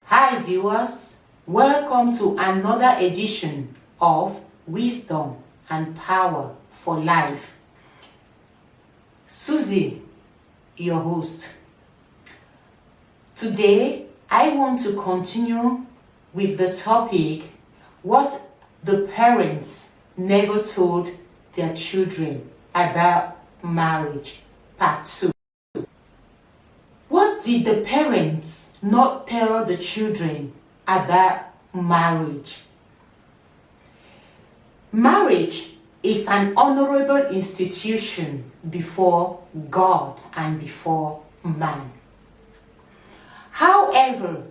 Hi viewers, welcome to another edition of Wisdom and Power for Life. Susie, your host. Today, I want to continue with the topic, what the parents never told their children about marriage, part 2. What did the parents not tell the children about marriage? Marriage is an honorable institution before God and before man. However,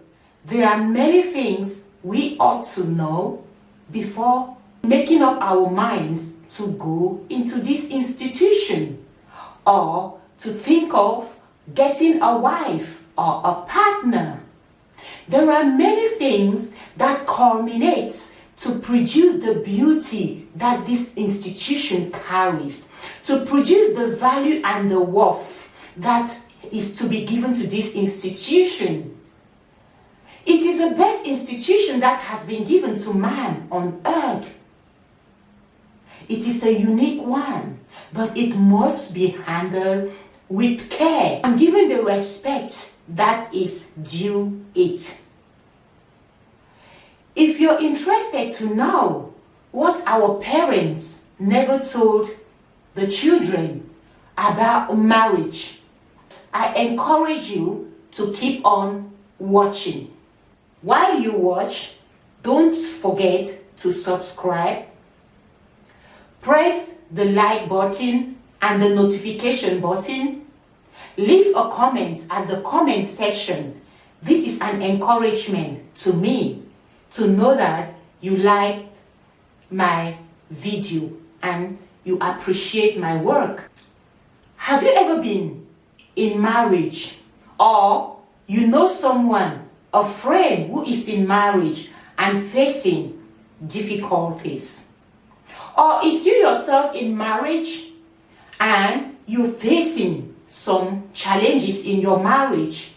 there are many things we ought to know before making up our minds to go into this institution or to think of getting a wife or a partner. There are many things that culminates to produce the beauty that this institution carries, to produce the value and the worth that is to be given to this institution. It is the best institution that has been given to man on earth. It is a unique one, but it must be handled with care and given the respect that is due it. If you're interested to know what our parents never told the children about marriage, I encourage you to keep on watching. While you watch, don't forget to subscribe, press the like button and the notification button. Leave a comment at the comment section. This is an encouragement to me to know that you like my video and you appreciate my work. Have you ever been in marriage, or you know someone, a friend who is in marriage and facing difficulties? Or is you yourself in marriage and you're facing some challenges in your marriage,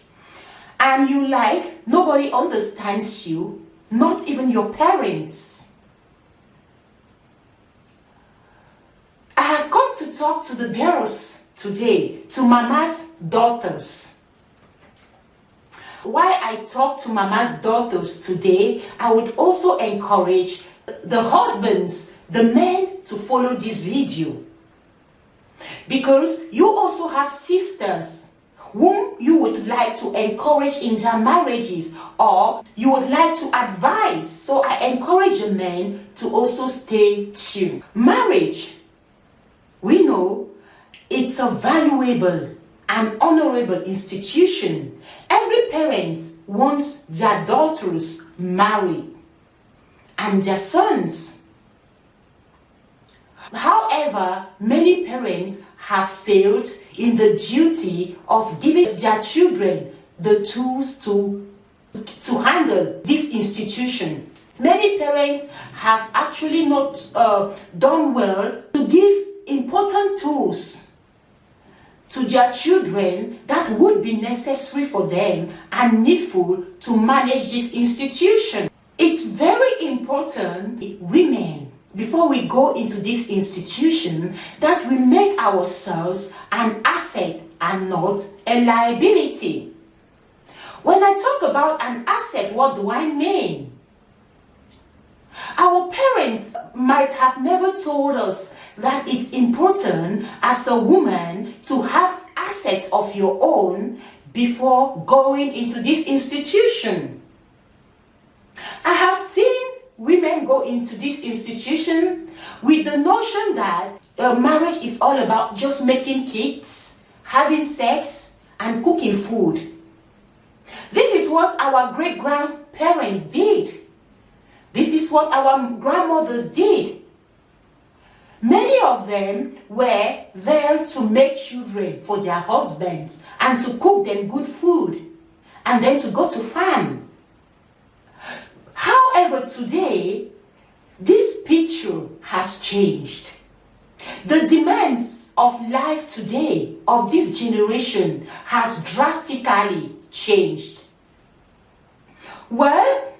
and you like nobody understands you, not even your parents? I have come to talk to the girls today, to mama's daughters. Why I talk to mama's daughters today, I would also encourage the husbands, the men, to follow this video. Because you also have sisters whom you would like to encourage in their marriages, or you would like to advise. So I encourage the men to also stay tuned. Marriage, we know it's a valuable and honorable institution. Every parent wants their daughters married and their sons. However, many parents have failed in the duty of giving their children the tools to handle this institution. Many parents have actually not done well to give important tools to their children that would be necessary for them and needful to manage this institution. It's very important, women, before we go into this institution, that we make ourselves an asset and not a liability. When I talk about an asset, what do I mean? Our parents might have never told us that it's important as a woman to have assets of your own before going into this institution. I have seen women go into this institution with the notion that marriage is all about just making kids, having sex, and cooking food. This is what our great-grandparents did. This is what our grandmothers did. Many of them were there to make children for their husbands and to cook them good food and then to go to farm. However, today, this picture has changed. The demands of life today, of this generation, has drastically changed. Well,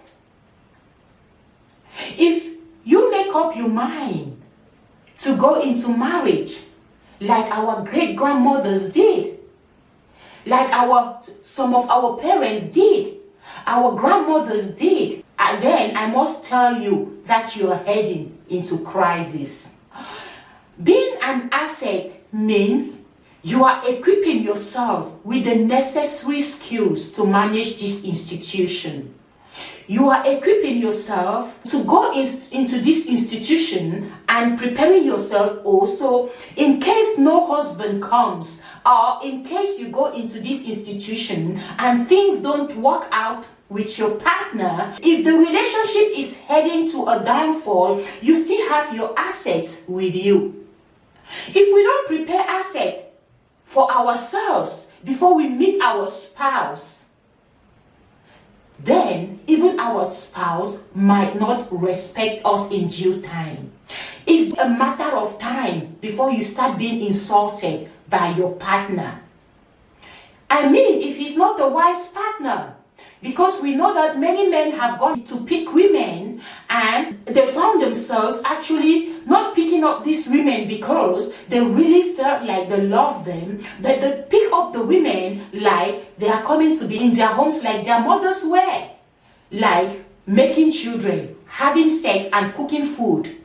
if you make up your mind to go into marriage like our great grandmothers did, like some of our parents did, our grandmothers did, then I must tell you that you are heading into crisis. Being an asset means you are equipping yourself with the necessary skills to manage this institution. You are equipping yourself to go into this institution and preparing yourself also in case no husband comes, or in case you go into this institution and things don't work out with your partner. If the relationship is heading to a downfall, you still have your assets with you. If we don't prepare assets for ourselves before we meet our spouse, then even our spouse might not respect us in due time. It's a matter of time before you start being insulted by your partner. I mean, if he's not a wise partner, because we know that many men have gone to pick women and they found themselves actually not picking up these women because they really felt like they love them, but they pick up the women like they are coming to be in their homes like their mothers were, like making children, having sex and cooking food.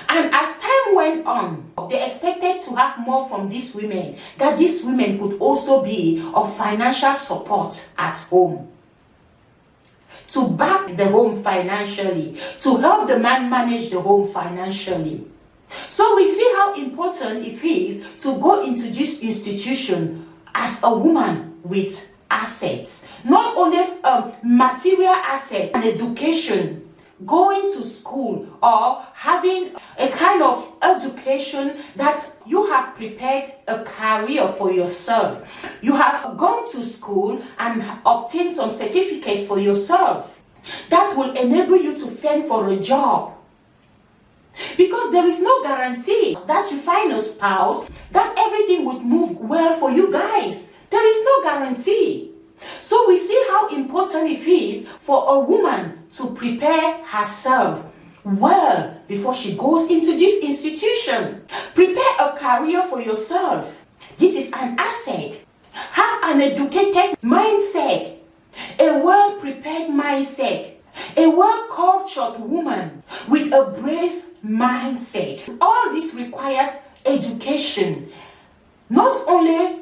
And as time went on, they expected to have more from these women, that these women could also be of financial support at home, to back the home financially, to help the man manage the home financially. So we see how important it is to go into this institution as a woman with assets, not only material assets and education, going to school or having a kind of education that you have prepared a career for yourself. You have gone to school and obtained some certificates for yourself that will enable you to fend for a job. Because there is no guarantee that you find a spouse that everything would move well for you guys. There is no guarantee. So we see how important it is for a woman to prepare herself well before she goes into this institution. Prepare a career for yourself. This is an asset. Have an educated mindset, a well-prepared mindset, a well-cultured woman with a brave mindset. All this requires education. Not only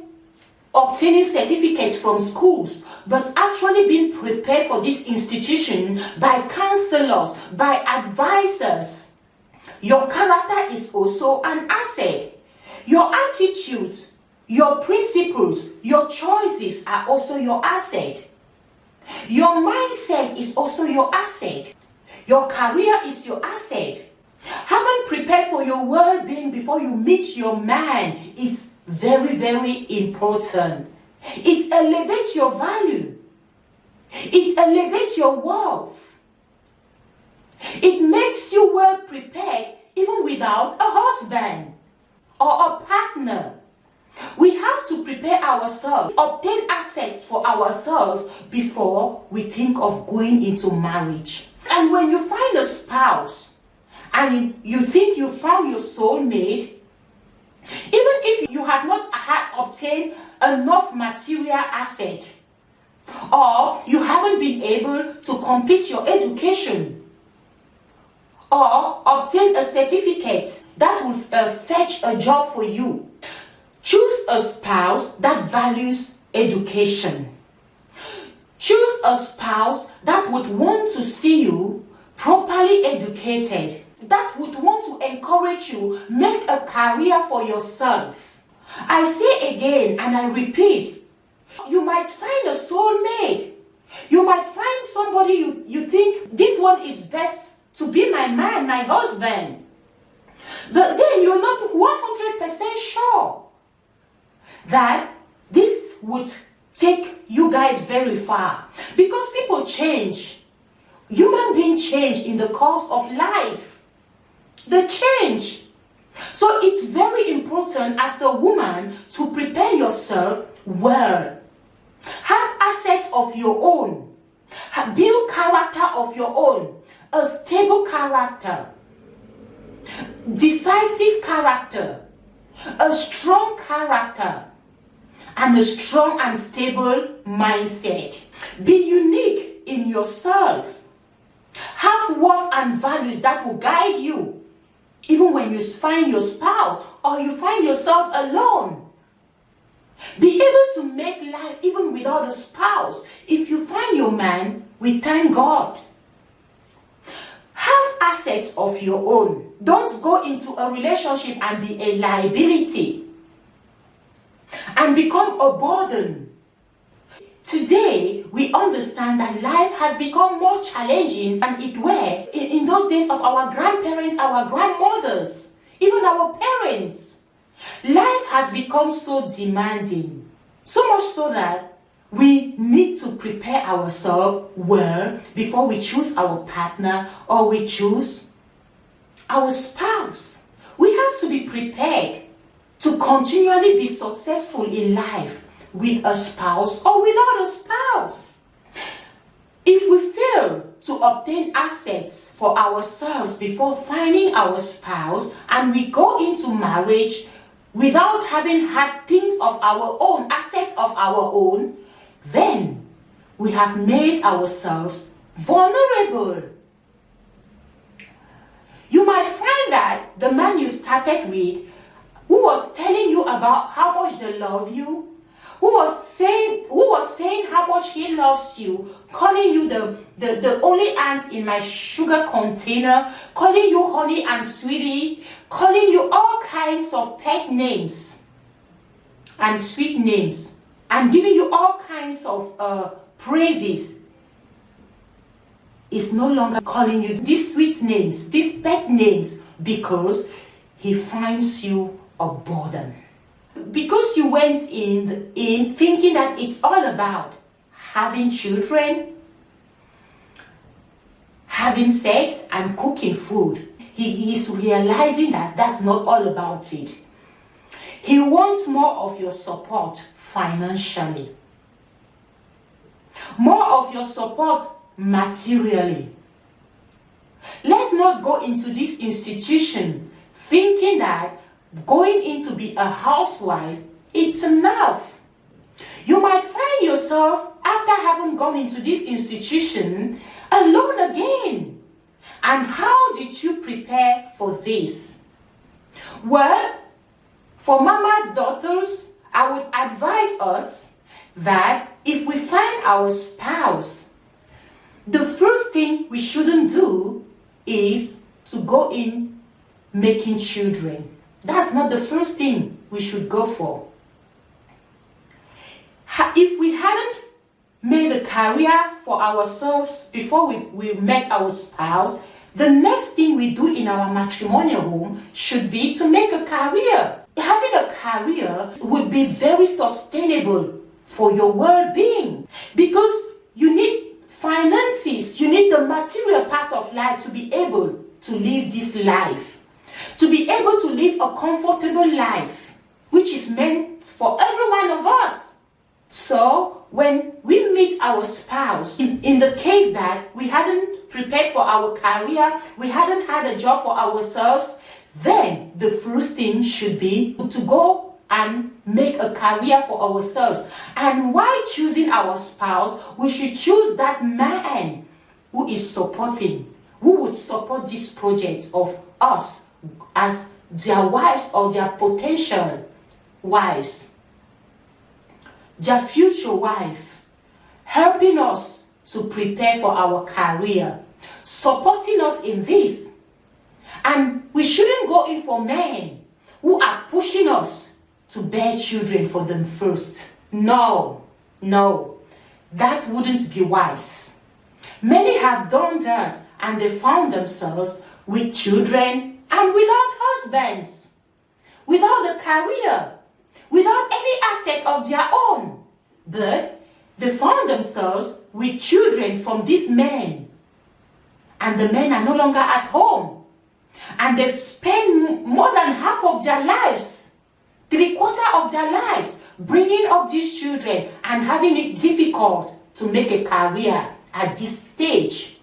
obtaining certificates from schools, but actually being prepared for this institution by counselors, by advisors. Your character is also an asset. Your attitude, your principles, your choices are also your asset. Your mindset is also your asset. Your career is your asset. Having prepared for your well-being before you meet your man is very, very important. It elevates your value. It elevates your worth. It makes you well prepared even without a husband or a partner. We have to prepare ourselves, obtain assets for ourselves before we think of going into marriage. And when you find a spouse and you think you found your soulmate, even if you have not obtained enough material asset, or you haven't been able to complete your education, or obtain a certificate that will fetch a job for you, choose a spouse that values education. Choose a spouse that would want to see you properly educated, that would want to encourage you, make a career for yourself. I say again and I repeat, you might find a soulmate. You might find somebody you think this one is best to be my man, my husband. But then you're not 100% sure that this would take you guys very far. Because people change. Human beings change in the course of life. They change. So it's very important as a woman to prepare yourself well. Have assets of your own. Build character of your own, a stable character, decisive character, a strong character, and a strong and stable mindset. Be unique in yourself. Have worth and values that will guide you, even when you find your spouse or you find yourself alone. Be able to make life even without a spouse. If you find your man, we thank God. Have assets of your own. Don't go into a relationship and be a liability and become a burden. Today, we understand that life has become more challenging than it were in those days of our grandparents, our grandmothers, even our parents. Life has become so demanding, so much so that we need to prepare ourselves well before we choose our partner or we choose our spouse. We have to be prepared to continually be successful in life with a spouse or without a spouse. If we fail to obtain assets for ourselves before finding our spouse and we go into marriage without having had things of our own, assets of our own, then we have made ourselves vulnerable. You might find that the man you started with, who was telling you about how much they love you, who was saying how much he loves you, calling you the only ant in my sugar container, calling you honey and sweetie, calling you all kinds of pet names and sweet names, and giving you all kinds of praises, is no longer calling you these sweet names, these pet names, because he finds you a burden. Because you went in thinking that it's all about having children, having sex, and cooking food. He is realizing that that's not all about it. He wants more of your support financially, more of your support materially. Let's not go into this institution thinking that going in to be a housewife, it's enough. You might find yourself, after having gone into this institution, alone again. And how did you prepare for this? Well, for mama's daughters, I would advise us that if we find our spouse, the first thing we shouldn't do is to go in making children. That's not the first thing we should go for. If we hadn't made a career for ourselves before we met our spouse, the next thing we do in our matrimonial home should be to make a career. Having a career would be very sustainable for your well-being, because you need finances, you need the material part of life to be able to live this life, to be able to live a comfortable life, which is meant for every one of us. So when we meet our spouse, in the case that we hadn't prepared for our career, we hadn't had a job for ourselves, then the first thing should be to go and make a career for ourselves. And while choosing our spouse, we should choose that man who is supporting, who would support this project of us as their wives or their potential wives, their future wife, helping us to prepare for our career, supporting us in this. And we shouldn't go in for men who are pushing us to bear children for them first. No, that wouldn't be wise. Many have done that and they found themselves with children and without husbands, without a career, without any asset of their own. But they found themselves with children from these men. And the men are no longer at home. And they've spent more than half of their lives, 3/4 of their lives, bringing up these children and having it difficult to make a career at this stage.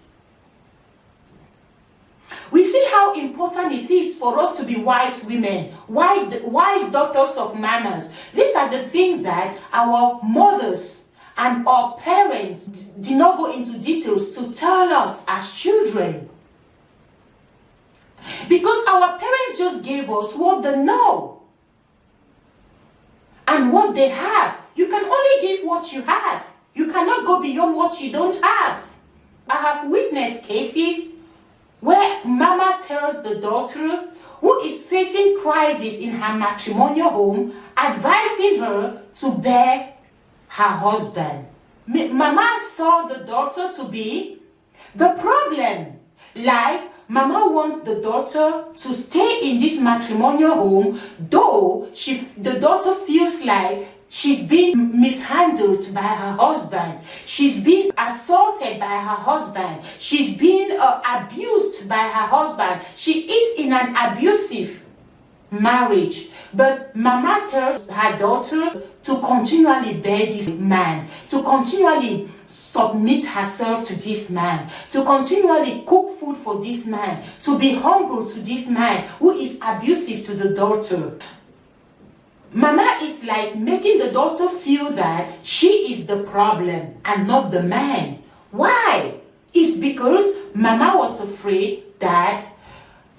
We see how important it is for us to be wise women, wise daughters of mamas. These are the things that our mothers and our parents did not go into details to tell us as children. Because our parents just gave us what they know and what they have. You can only give what you have. You cannot go beyond what you don't have. I have witnessed cases where mama tells the daughter who is facing crisis in her matrimonial home, advising her to bear her husband. Mama saw the daughter to be the problem. Like, mama wants the daughter to stay in this matrimonial home, though the daughter feels like she's being mishandled by her husband. She's been assaulted by her husband. She's been abused by her husband. She is in an abusive marriage. But mama tells her daughter to continually bear this man, to continually submit herself to this man, to continually cook food for this man, to be humble to this man who is abusive to the daughter. Mama is like making the daughter feel that she is the problem and not the man. Why? It's because mama was afraid that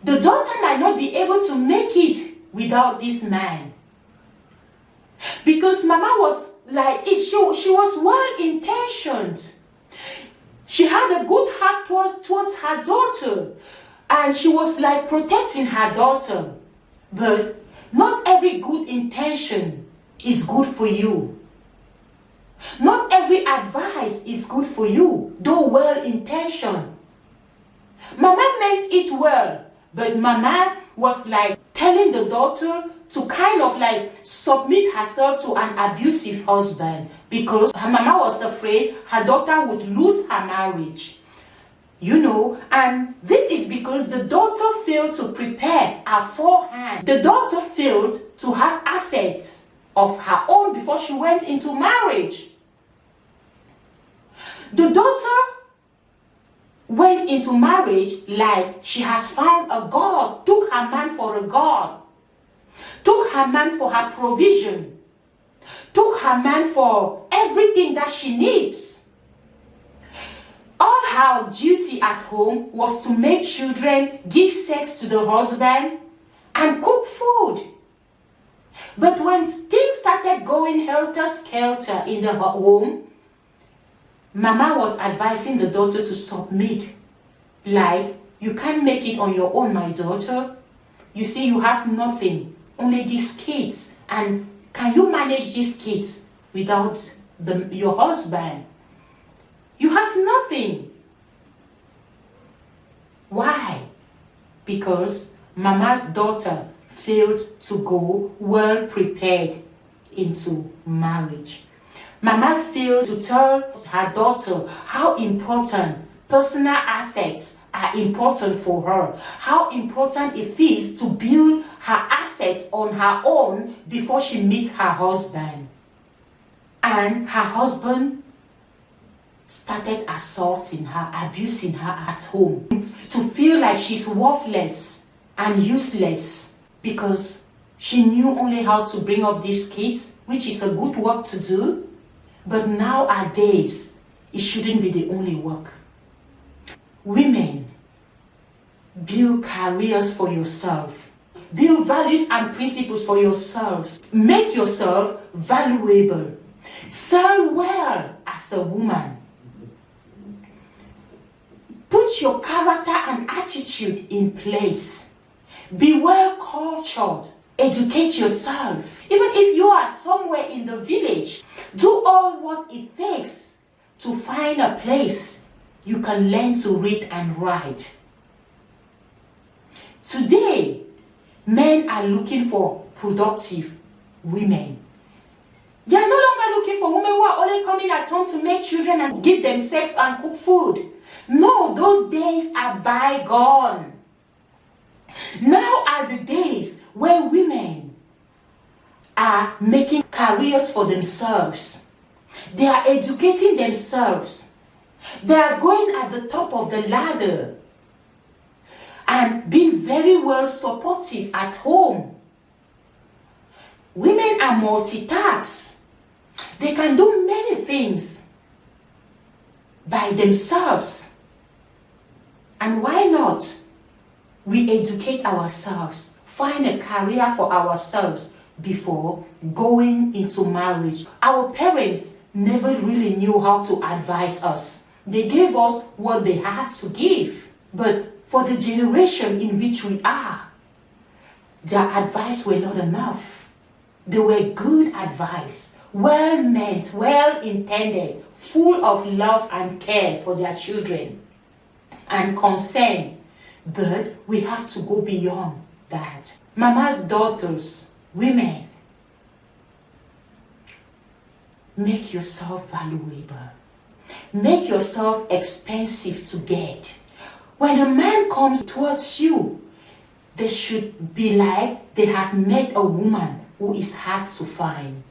the daughter might not be able to make it without this man. Because mama was like it, she was well intentioned. She had a good heart towards her daughter, and she was like protecting her daughter. But not every good intention is good for you. Not every advice is good for you, though well intentioned. Mama meant it well, but mama was like telling the daughter to kind of like submit herself to an abusive husband because her mama was afraid her daughter would lose her marriage. You know, and this is because the daughter failed to prepare beforehand. The daughter failed to have assets of her own before she went into marriage. The daughter went into marriage like she has found a God, took her man for a God, took her man for her provision, took her man for everything that she needs. All her duty at home was to make children, give sex to the husband, and cook food. But when things started going helter-skelter in the home, mama was advising the daughter to submit. Like, you can't make it on your own, my daughter. You see, you have nothing, only these kids. And can you manage these kids without your husband? You have nothing. Why? Because mama's daughter failed to go well prepared into marriage. Mama failed to tell her daughter how important personal assets are important for her, how important it is to build her assets on her own before she meets her husband. And her husband started assaulting her, abusing her at home, to feel like she's worthless and useless because she knew only how to bring up these kids, which is a good work to do. But nowadays, it shouldn't be the only work. Women, build careers for yourself. Build values and principles for yourselves. Make yourself valuable. Sell well as a woman. Put your character and attitude in place. Be well cultured. Educate yourself. Even if you are somewhere in the village, do all what it takes to find a place you can learn to read and write. Today, men are looking for productive women. They are no longer looking for women who are only coming at home to make children and give them sex and cook food. No, those days are bygone. Now are the days where women are making careers for themselves. They are educating themselves They are going at the top of the ladder and being very well supportive at home. Women are multitask. They can do many things by themselves. And why not? We educate ourselves, find a career for ourselves before going into marriage. Our parents never really knew how to advise us. They gave us what they had to give. But for the generation in which we are, their advice were not enough. They were good advice, well meant, well intended, full of love and care for their children and concern. But we have to go beyond that. Mama's daughters, women, make yourself valuable. Make yourself expensive to get. When a man comes towards you, they should be like they have met a woman who is hard to find.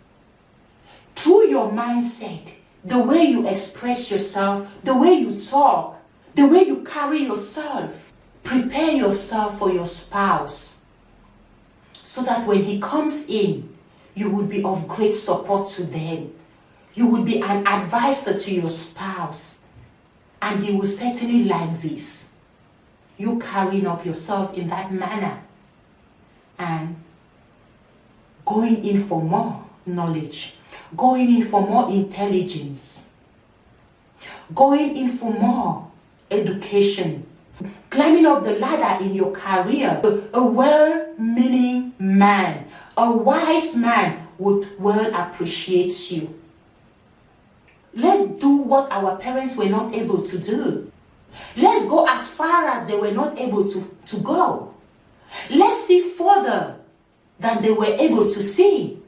Through your mindset, the way you express yourself, the way you talk, the way you carry yourself, prepare yourself for your spouse so that when he comes in, you will be of great support to them. You will be an advisor to your spouse, and he will certainly like this. You carrying up yourself in that manner and going in for more knowledge, going in for more intelligence, going in for more education, climbing up the ladder in your career. A well-meaning man, a wise man would well appreciate you. Let's do what our parents were not able to do. Let's go as far as they were not able to go. Let's see further than they were able to see.